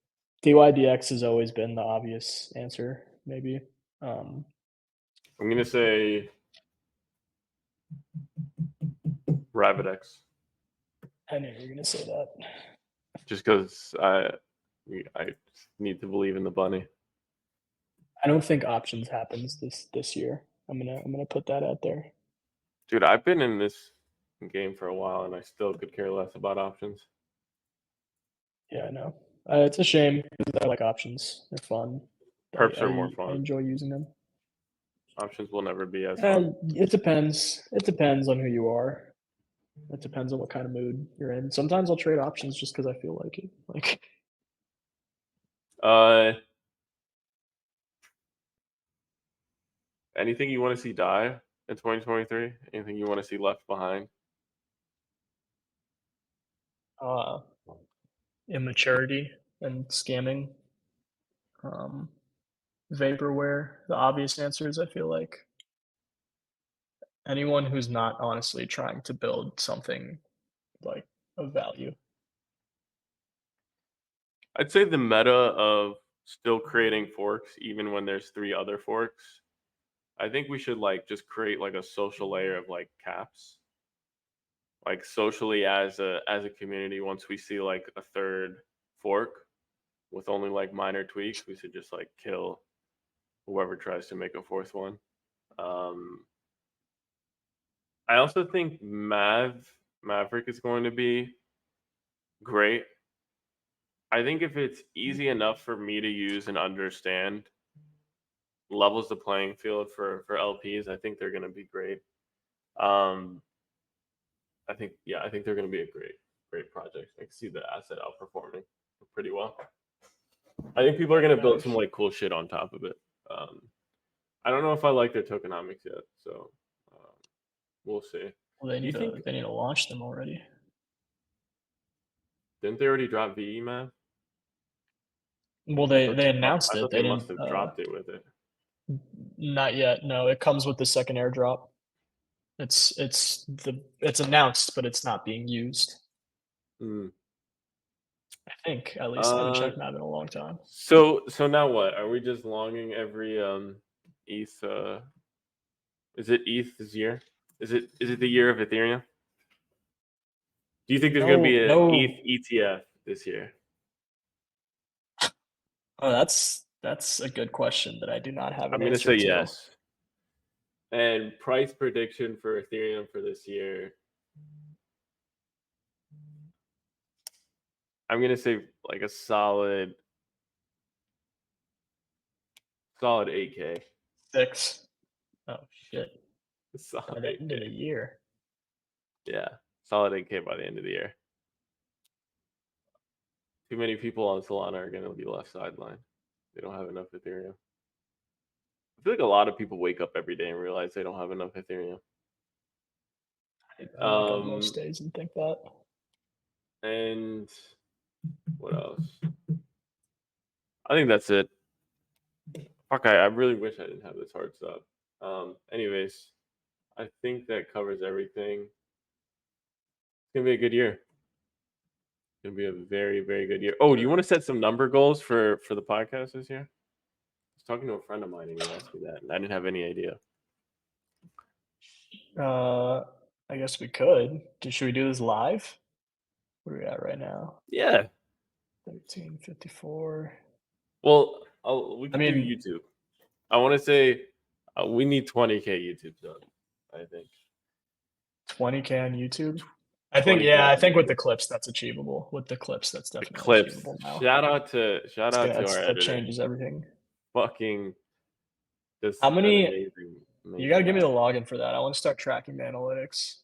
DYDX has always been the obvious answer, maybe. Um, I'm gonna say Rabbit I knew you were gonna say that. just because I need to believe in the bunny. I don't think options happens this year. I'm gonna put that out there. Dude, I've been in this game for a while and I still could care less about options. Yeah, I know. It's a shame because I like options. They're fun. Perps are more I fun. enjoy using them. Options will never be as fun. And it depends. It depends on who you are. It depends on what kind of mood you're in. Sometimes I'll trade options just because I feel like it. Like Uh, anything you want to see die in 2023? Anything you want to see left behind? uh, immaturity and scamming. Um, Vaporware. The obvious answers. I feel like anyone who's not honestly trying to build something like of value. I'd say the meta of still creating forks even when there's three other forks. I think we should like just create like a social layer of like caps. Like socially as a community, once we see like a third fork with only like minor tweaks, we should just like kill whoever tries to make a fourth one. Um, I also think Maverick is going to be great. I think if it's easy enough for me to use and understand, levels the playing field for LPs. I think they're going to be great. I think they're going to be a great project. I can see the asset outperforming pretty well. I think people are going to build some like cool shit on top of it. I don't know if I like their tokenomics yet, so we'll see. Well, they need to launch them already. Didn't they already drop VE, man? Well, they announced I it. thought They must didn't. have dropped it with it. Not yet. No, it comes with the second airdrop. It's announced, but it's not being used. Mm. I think, at least. I haven't checked that in a long time. So now what? Are we just longing every ETH? Is it ETH this year? Is it the year of Ethereum? Do you think there's going to be an ETH ETF this year? Oh, that's a good question that I do not have an answer to. I'm going to say yes. And price prediction for Ethereum for this year, I'm going to say like a solid 8K. 6. Oh shit! Solid By the end of the year. Yeah, solid 8K by the end of the year. Too many people on Solana are going to be left sidelined. They don't have enough Ethereum. I feel like a lot of people wake up every day and realize they don't have enough Ethereum. I wake up most days and think that. And what else? I think that's it. Fuck, I really wish I didn't have this hard stop. Anyways, I think that covers everything. It's gonna be a good year. It's gonna be a very, very good year. Oh, do you want to set some number goals for the podcast this year? I was talking to a friend of mine and he asked me that, and I didn't have any idea. I guess we could. Should we do this live? Where are we at right now? Yeah. 13:54. Well, we can do YouTube. I want to say we need 20K YouTube subs, I think. 20K on YouTube? I think with the clips that's achievable. With the clips, that's definitely achievable now. Shout out to our editor. That changes everything. Fucking how many? You gotta give me the login for that. I want to start tracking the analytics.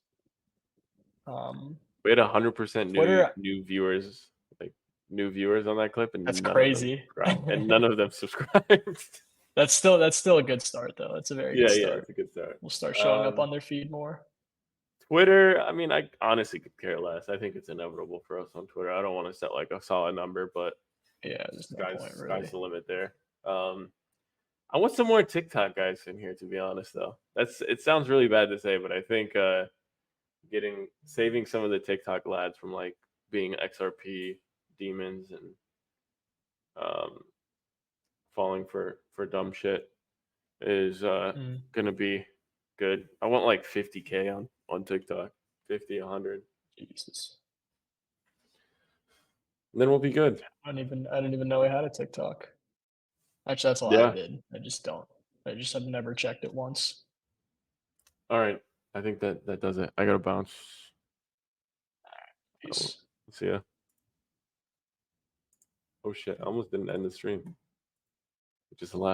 We had 100% new viewers, like new viewers on that clip, and that's crazy. And none of them subscribed. That's still a good start, though. It's a very good start. Yeah, it's a good start. We'll start showing up on their feed more. Twitter, I mean, I honestly could care less. I think it's inevitable for us on Twitter. I don't want to set like a solid number, but yeah, there's no point really. Sky's the limit there. I want some more TikTok guys in here, to be honest, though. It sounds really bad to say, but I think saving some of the TikTok lads from like being XRP demons and falling for dumb shit is gonna be good. I want like 50K on TikTok, 50, 100. Jesus. And then we'll be good. I didn't even know we had a TikTok. Actually, that's a lie. I did. I just have never checked it once. All right. I think that does it. I gotta bounce. Peace. See ya. Oh shit! I almost didn't end the stream. Which is a lot.